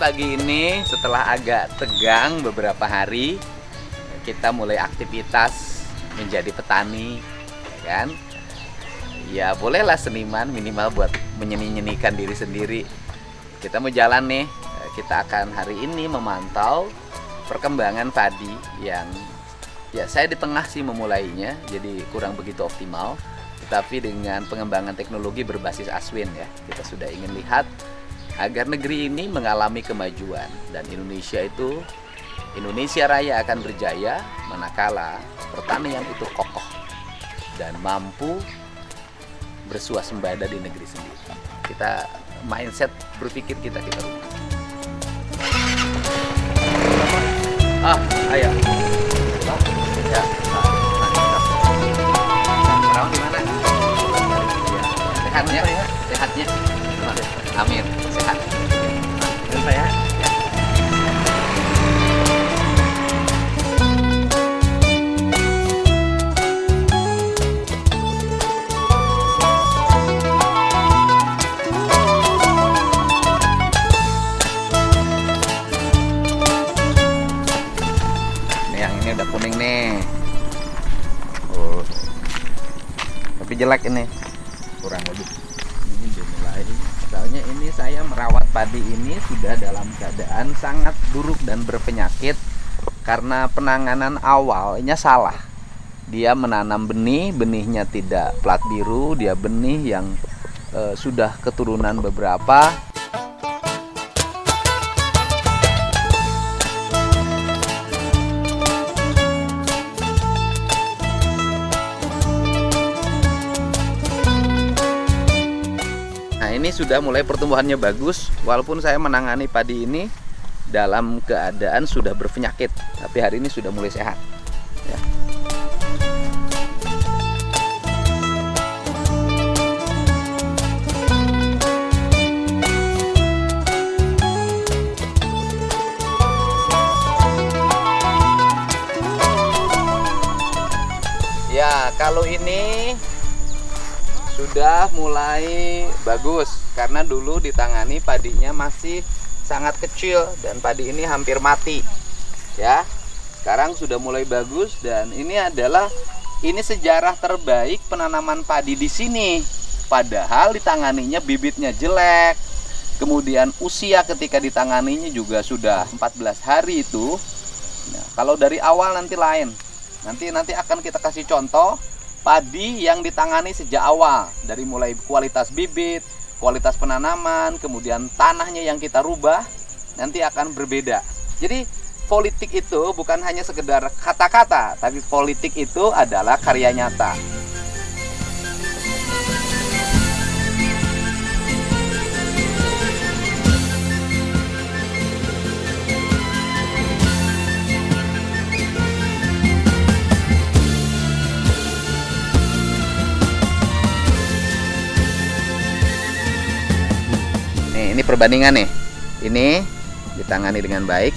pagi ini setelah agak tegang beberapa hari, kita mulai aktivitas menjadi petani, ya kan? Ya bolehlah seniman minimal buat menyeni-nyenikan diri sendiri. Kita mau jalan nih, kita akan hari ini memantau perkembangan padi yang ya saya di tengah sih memulainya, jadi kurang begitu optimal. Tetapi dengan pengembangan teknologi berbasis Aswin ya, kita sudah ingin lihat agar negeri ini mengalami kemajuan dan Indonesia Raya akan berjaya manakala pertanian itu kokoh dan mampu bersuasembada di negeri sendiri. Kita mindset berpikir kita rubah. Ayo. Ya. Perahu di mana? Sehatnya, sehatnya. Amin, sehat. Pak ya. Yang ini udah kuning nih. Oh. Tapi jelek ini. Kurang lebih. Ini udah mulai. Soalnya ini saya merawat padi ini sudah dalam keadaan sangat buruk dan berpenyakit karena penanganan awalnya salah. Dia menanam benih, benihnya tidak plat biru, dia benih yang sudah keturunan beberapa. Ini sudah mulai pertumbuhannya bagus, walaupun saya menangani padi ini dalam keadaan sudah berpenyakit, tapi hari ini sudah mulai sehat ya. Ya, kalau ini sudah mulai bagus karena dulu ditangani padinya masih sangat kecil dan padi ini hampir mati ya. Sekarang sudah mulai bagus dan ini sejarah terbaik penanaman padi di sini, padahal ditanganinya bibitnya jelek, kemudian usia ketika ditanganinya juga sudah 14 hari itu. Nah, kalau dari awal nanti lain, nanti akan kita kasih contoh padi yang ditangani sejak awal, dari mulai kualitas bibit, kualitas penanaman, kemudian tanahnya yang kita rubah, nanti akan berbeda. Jadi politik itu bukan hanya sekedar kata-kata, tapi politik itu adalah karya nyata. Ini perbandingan nih, ini ditangani dengan baik,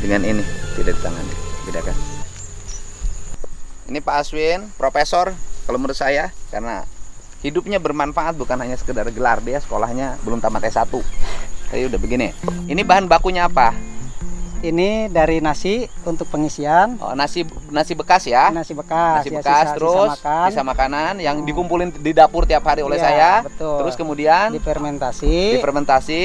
dengan ini tidak ditangani, bedakan. Ini Pak Aswin, profesor kalau menurut saya, karena hidupnya bermanfaat, bukan hanya sekedar gelar, dia sekolahnya belum tamat S1. Tapi udah begini. Ini bahan bakunya apa? Ini dari nasi untuk pengisian. Oh, nasi bekas ya? Nasi bekas. Nasi bekas, ya, terus sisa makanan yang dikumpulin di dapur tiap hari oleh saya. Betul. Terus kemudian difermentasi.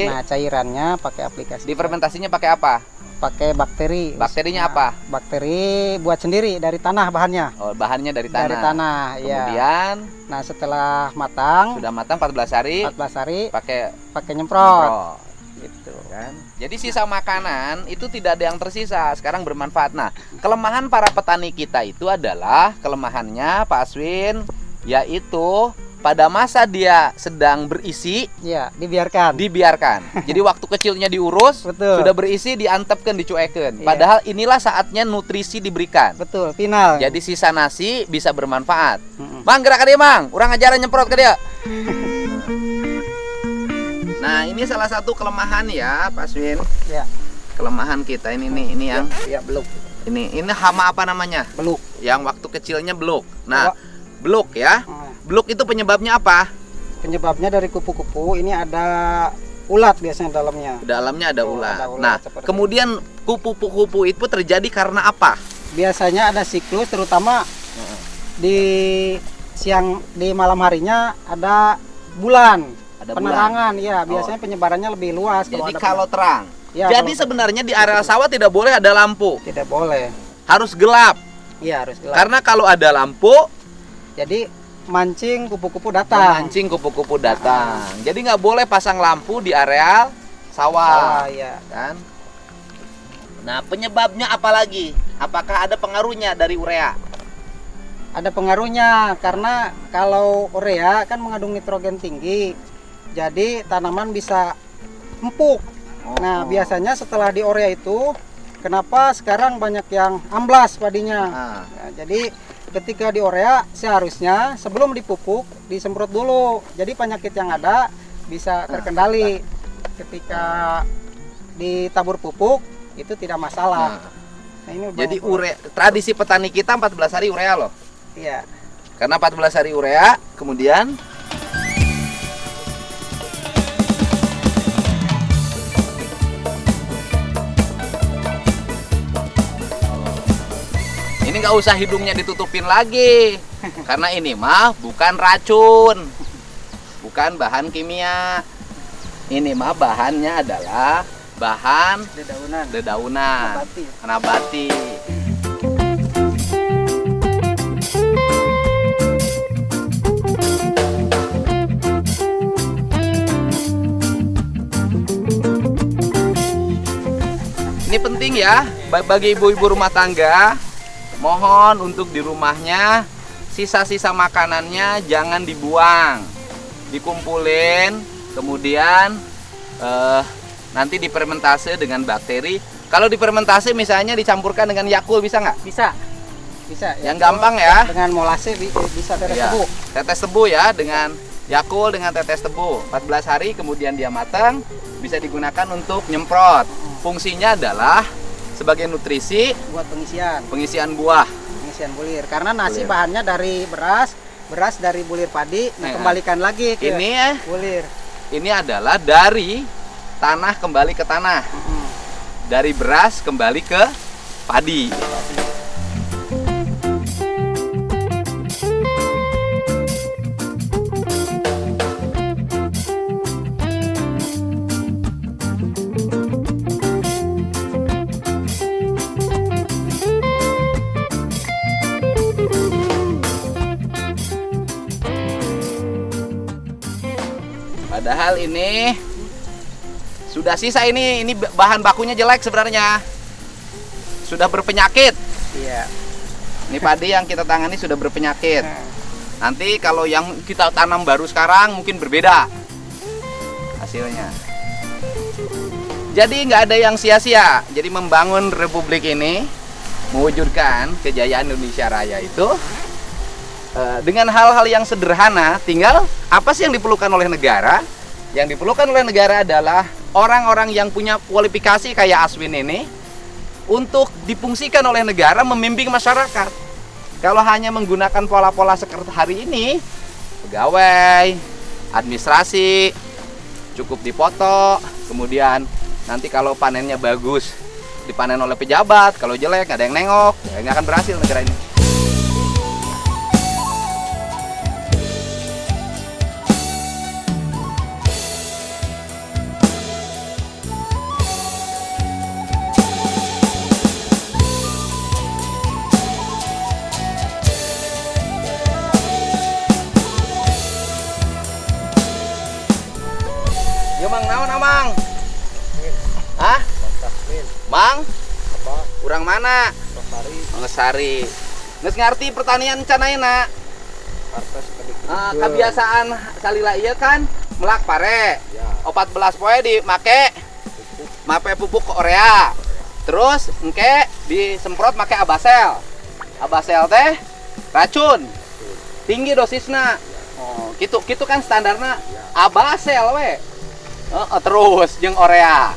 Nah, cairannya pakai aplikasi. Difermentasinya pakai apa? Pakai bakteri. Bakterinya apa? Bakteri buat sendiri dari tanah bahannya. Oh, bahannya dari tanah. Dari tanah, kemudian, nah setelah matang. Sudah matang 14 hari. 14 hari. Pakai nyemprot. Gitu kan. Jadi sisa makanan itu tidak ada yang tersisa, sekarang bermanfaat. Nah, kelemahan para petani kita itu adalah kelemahannya Pak Aswin, yaitu pada masa dia sedang berisi, ya dibiarkan. Jadi waktu kecilnya diurus, betul, sudah berisi diantepkan, dicuekin. Ya. Padahal inilah saatnya nutrisi diberikan. Betul, final. Jadi sisa nasi bisa bermanfaat. Mang, gerak ke dia, Mang. Urang ajaran nyemprot ke dia. Nah, ini salah satu kelemahan ya, Pak Aswin. Ya. Kelemahan kita ini nih, ini yang beluk. Ini hama apa namanya? Beluk. Yang waktu kecilnya beluk. Nah, beluk ya. Beluk itu penyebabnya apa? Penyebabnya dari kupu-kupu ini ada ulat biasanya dalamnya. Dalamnya ada Oh, ulat. ada ulat Nah, seperti kemudian kupu-kupu itu terjadi karena apa? Biasanya ada siklus, terutama di siang, di malam harinya ada bulan. Ada Penerangan, ya Oh. biasanya penyebarannya lebih luas. Jadi ada kalau terang. Ya, Jadi kalau- sebenarnya di area sawah tidak boleh ada lampu. tidak boleh. Harus gelap. Iya, harus gelap. Karena kalau ada lampu, Jadi mancing kupu-kupu datang. memancing kupu-kupu datang. Jadi nggak boleh pasang lampu di area sawah. Ya. Kan? Nah, penyebabnya apa lagi? Apakah ada pengaruhnya dari urea? Ada pengaruhnya karena kalau urea kan mengandung nitrogen tinggi. Jadi tanaman bisa empuk. Nah, biasanya setelah di urea itu kenapa sekarang banyak yang amblas padinya? Nah, Nah, jadi ketika di urea seharusnya sebelum dipupuk disemprot dulu. Jadi penyakit yang ada bisa terkendali. Ketika ditabur pupuk itu tidak masalah. Nah, ini jadi banyak- urea, tradisi petani kita 14 hari urea loh. Iya. Karena 14 hari urea, kemudian ini nggak usah hidungnya ditutupin lagi. Karena ini mah bukan racun. Bukan bahan kimia. Ini mah bahannya adalah bahan Dedaunan. dedaunan Nabati. nabati. Ini penting ya bagi ibu-ibu rumah tangga. Mohon untuk di rumahnya sisa-sisa makanannya jangan dibuang, dikumpulin, kemudian nanti difermentase dengan bakteri. Kalau difermentase misalnya dicampurkan dengan Yakult bisa nggak? Bisa. Bisa. Yang gampang ya. Dengan molase bisa tetes Iya, tebu. tetes tebu ya, dengan Yakult dengan tetes tebu 14 hari kemudian dia matang, bisa digunakan untuk nyemprot. Fungsinya adalah sebagai nutrisi Buat pengisian. pengisian buah. Pengisian bulir. Karena nasi Bulir. bahannya dari beras, beras dari bulir padi, Nah, kembalikan lagi ke bulir. Ini adalah dari tanah kembali ke tanah, dari beras kembali ke padi. Padahal ini sudah sisa, ini bahan bakunya jelek sebenarnya. Sudah berpenyakit. Iya. Ini padi yang kita tangani sudah berpenyakit. Nah, Nanti kalau yang kita tanam baru sekarang mungkin berbeda hasilnya. Jadi nggak ada yang sia-sia. Jadi membangun republik ini, mewujudkan kejayaan Indonesia Raya itu dengan hal-hal yang sederhana. Tinggal apa sih yang diperlukan oleh negara? Yang diperlukan oleh negara adalah orang-orang yang punya kualifikasi kayak Aswin ini untuk difungsikan oleh negara membimbing masyarakat. Kalau hanya menggunakan pola-pola seperti hari ini, pegawai, administrasi, cukup dipoto, kemudian nanti kalau panennya bagus dipanen oleh pejabat, kalau jelek nggak ada yang nengok, ya nggak akan berhasil negara ini. Yo mang, naon amang? Hah? Mang? Urang mana? Ngesari. Nges ngarti pertanian canaina. Kebiasaan salila ieu kan melak pare. 14 poe dimake pupuk urea. Terus engke disemprot make abasel. Abasel teh racun. Tinggi dosisna. Oh, gitu kan standarna abasel we. Terus jeung urea.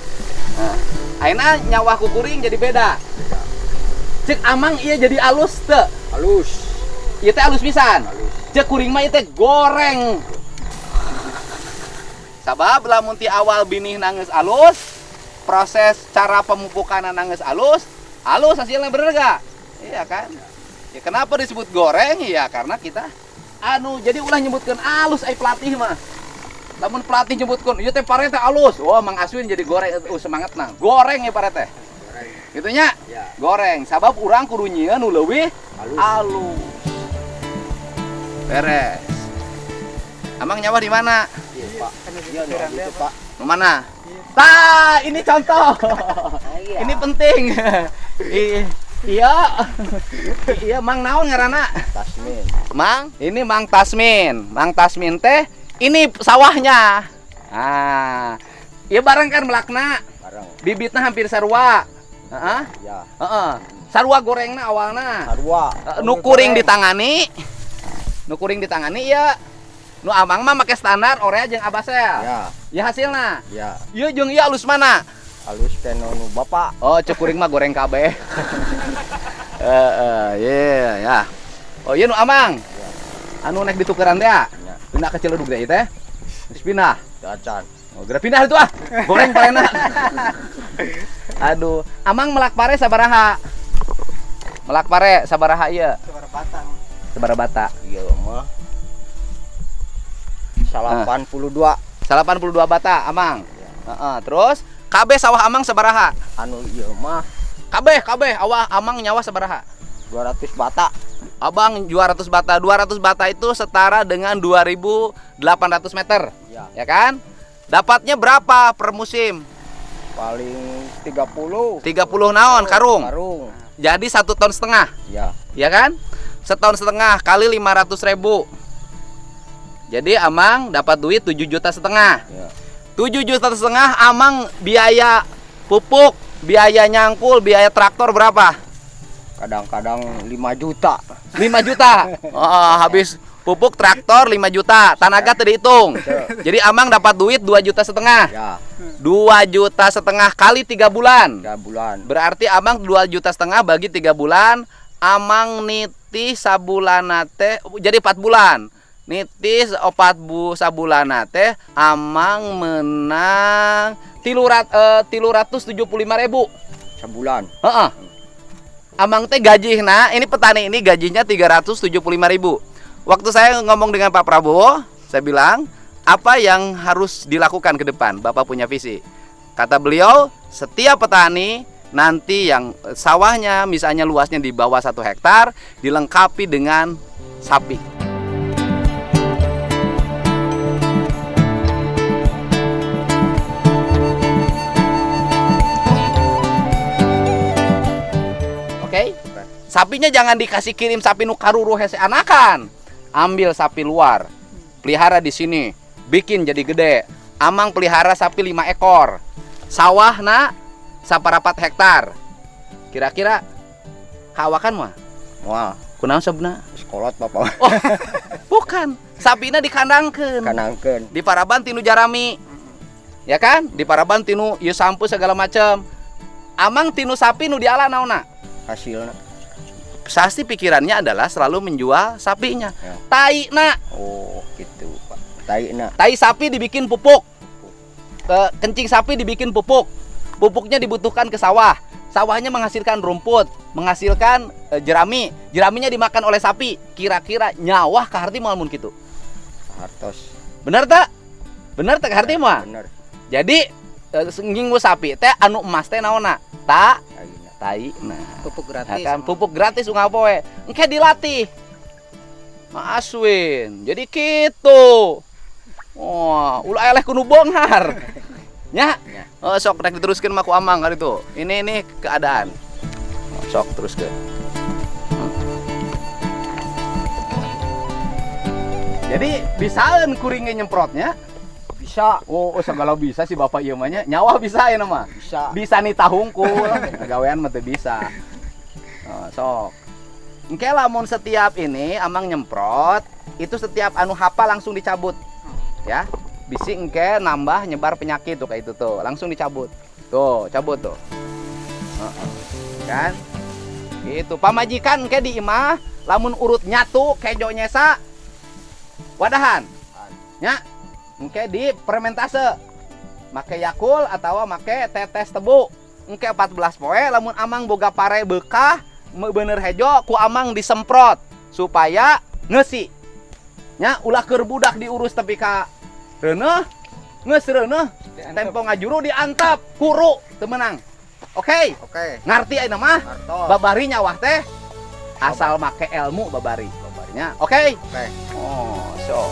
Nah, ayeuna nyawa kukuring jadi beda. Cek amang iya jadi alus teu? Halus. Ieu teh alus pisan. Cek kuring mah ieu teh goreng. Sabab lamun ti awal binih nangis alus, proses cara pemupukan nangis alus hasilnya bener gak? Iya kan? Ya kenapa disebut goreng? Ya karena kita jadi ulah nyebutkan alus ai pelatih mah. Lamun pelatih nyebutkan ieu teh parete alus. Oh, Mang Aswin jadi goreng semangat nah. Goreng ya parete. Gitu nya? Ya. Goreng. Sabab urang kudu nyieun nu leuwih alus. Beres. Amang nyawa di mana? Iya, Pak. Iya, Pak. Di mana? Tah, ini contoh. Ini penting. Iya. Iya, Mang naon ngaranna? Tasmin. Mang, ini Mang Tasmin. Mang Tasmin teh ini sawahnya. Ah. Ieu bareng kan melakna. Bareng. Bibitna hampir sarua. Heeh. Ya. Heeh. Sarua gorengna awalna. Sarua. Nu kuring ditangani. Nu kuring ditangani ya. Nu amang mah make standar orea jeung abasel. Ya. Ya hasilna. Ya. Ieu jeung ieu alus mana? Alus teh nu Bapak. Oh, cek kuring mah goreng kabeh. Ya. Oh, ieu nu amang. Ya. Anu nek ditukeran teh. Ya. Pindah ke Ciledug teh teh. Geus pindah. Dacan. Oh, geura pindah itu ah. Goreng parena. Aduh, amang melak pare sabaraha? Melak pare sabaraha ieu? Sabaraha batang. Sabaraha bata? Iya mah. 82. 82 bata amang. Heeh, terus kabeh sawah amang sabaraha? Anu ieu mah Kabeh awah amang nyawa sabaraha? 200 bata. Abang 200 bata. 200 bata itu setara dengan 2.800 meter. Ya kan? Dapatnya berapa per musim? Paling 30. 30 naon karung? Karung. Jadi 1,5 ton. Ya. Ya kan? 1,5 ton kali 500.000. Jadi amang dapat duit 7,5 juta. Ya. 7,5 juta amang biaya pupuk, biaya nyangkul, biaya traktor berapa? Kadang-kadang 5 juta. 5 juta. Oh, habis pupuk traktor 5 juta, tenaga tadi hitung. Jadi amang dapat duit 2,5 juta. Ya. 2,5 juta kali 3 bulan. 3 bulan. Berarti amang 2,5 juta bagi 3 bulan, amang nitih sabulanna teh jadi 4 bulan. Nitis 4 sabulana teh amang menang 375.000 sebulan. Heeh. Amang teh gajihna, ini petani ini gajinya 375.000. Waktu saya ngomong dengan Pak Prabowo, saya bilang, apa yang harus dilakukan ke depan? Bapak punya visi. Kata beliau, setiap petani nanti yang sawahnya misalnya luasnya di bawah 1 hektar dilengkapi dengan sapi. Oke? Sapinya jangan dikasih kirim sapi nu karuru hese anakan. Ambil sapi luar. Pelihara di sini, bikin jadi gede. Amang pelihara sapi 5 ekor. Sawahna 1/4 hektar. Kira-kira kawakan mah? Wah, kunaon sabna? sekolot Bapak. Oh, bukan. Sapina dikandangkeun. Kanangkeun. Di Paraban tinu jarami. Ya kan? Di Paraban tinu ieu sampu segala macam. Amang tinu sapi nu diala naonna? Hasilnya. Pasti pikirannya adalah selalu menjual sapinya. Ya. Taina. Oh, gitu, Pak. Taina. Tai sapi dibikin pupuk. Kencing sapi dibikin pupuk. Pupuknya dibutuhkan ke sawah. Sawahnya menghasilkan rumput, menghasilkan jerami. Jeraminya dimakan oleh sapi. Kira-kira nyawah ka harti moal mun kitu. Hartos. Bener tak? Bener tak harti mah? Bener. Jadi nginggu sapi teh anu emas teh naonna? Ta Taina. taina. Pupuk gratis. Kan pupuk gratis unggal poe. Engke dilatih. Ma Aswin. Jadi kitu. Wah, ulah eleh kudu bonghar. Nya? Oh, sok rek diteruskeun mah ku Amang hari itu. Ini keadaan. Sok teruskeun. Jadi bisaeun kuring nyemprotnya? Bisa. Oh, segala bisa sih Bapak ieu mah nya. Nyawa bisa ya mah. Bisa. Bisa nih tahungkul. Gawean mah teu bisa. Oh, sok. Engke lamun setiap ini Amang nyemprot, itu setiap anu hapa langsung dicabut. Ya. Bisi engke nambah nyebar penyakit tuh kayak itu tuh. Langsung dicabut. Tuh, cabut tuh. Kan? Itu pamajikan engke di imah lamun urut nyatu kejo nyesa wadahan. Nya. engke di fermentase make Yakult atau make tetes tebu engke 14 poe lamun amang boga pare bekah bener hejo ku amang disemprot supaya ngeusi nya ulah keur budak diurus tapi ka reuneuh geus reuneuh tempo ngajuru diantap kuru teu meunang. Oke. Ngarti ayeuna mah babari nyawah teh asal make ilmu babari. Nya oke. Oh, so